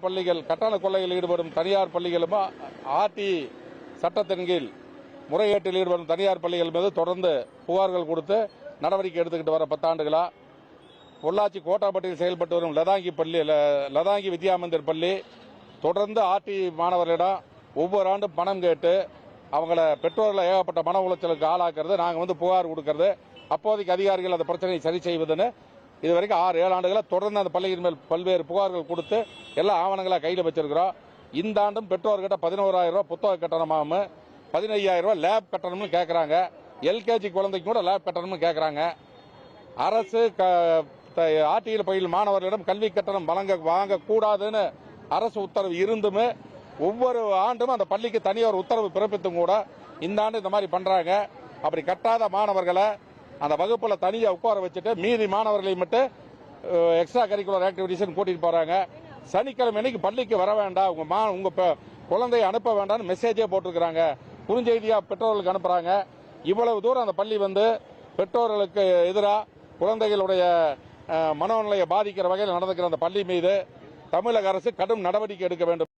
பள்ளிகள் கட்டண கொள்ளையில் ஈடுபடும் தனியார் பள்ளிகளும் ஆர்டி சட்டத்தின் கீழ் முறைகேட்டில் ஈடுபடும் தனியார் பள்ளிகள் மீது தொடர்ந்து புகார்கள் கொடுத்து நடவடிக்கை எடுத்துக்கிட்டு வர 10 ஆண்டுகளா பொள்ளாச்சி கோட்டாப்பட்டியில் செயல்பட்டு வரும் லதாங்கி வித்யா மந்திர் பள்ளி தொடர்ந்து ஆர்டி மாணவர்களிடம் ஒவ்வொரு ஆண்டும் பணம் கேட்டு அவங்கள பெற்றோர்களை ஏகப்பட்ட மன உளைச்சலுக்கு ஆளாக்குறது, நாங்கள் புகார் கொடுக்கறது, அப்போதைக்கு அதிகாரிகள் அந்த பிரச்சனையை சரி செய்வதுன்னு இதுவரைக்கும் 6-7 ஆண்டுகளா தொடர்ந்து அந்த பள்ளியின் மேல் பல்வேறு புகார்கள் கொடுத்து எல்லா ஆவணங்களா கையில் வச்சிருக்கிறோம். இந்த ஆண்டும் பெற்றோர்கிட்ட 11,000 ரூபாய் புத்தக கட்டணமாகவும் 15,000 ரூபாய் லேப் கட்டணம்னு கேட்கறாங்க. எல்கேஜி குழந்தைக்கு கூட லேப் கட்டணம்னு கேட்கறாங்க. அரசு ஆர்டியில் பயிலும் மாணவர்களிடம் கல்வி கட்டணம் வாங்கக்கூடாதுன்னு அரசு உத்தரவு இருந்துமே ஒவ்வொரு ஆண்டும் அந்த பள்ளிக்கு தனியார் உத்தரவு பிறப்பித்தும் கூட இந்த ஆண்டு இந்த மாதிரி பண்றாங்க. அப்படி கட்டாத மாணவர்களை அந்த வகுப்புல தனியா உட்கார வச்சுட்டு மீதி மாணவர்களை மட்டும் எக்ஸ்ட்ரா கரிக்குலர் ஆக்டிவிட்டிஸ் கூட்டிட்டு போறாங்க. சனிக்கிழமை அன்னைக்கு பள்ளிக்கு வர வேண்டாம், உங்க குழந்தையை அனுப்ப வேண்டாம்னு மெசேஜே போட்டிருக்கிறாங்க. குறுஞ்செய்தியா பெற்றோர்களுக்கு அனுப்புறாங்க. இவ்வளவு தூரம் அந்த பள்ளி பெற்றோர்களுக்கு எதிராக குழந்தைகளுடைய மனோநிலையை பாதிக்கிற வகையில் நடந்துக்கிற அந்த பள்ளி மீது தமிழக அரசு கடும் நடவடிக்கை எடுக்க வேண்டும்.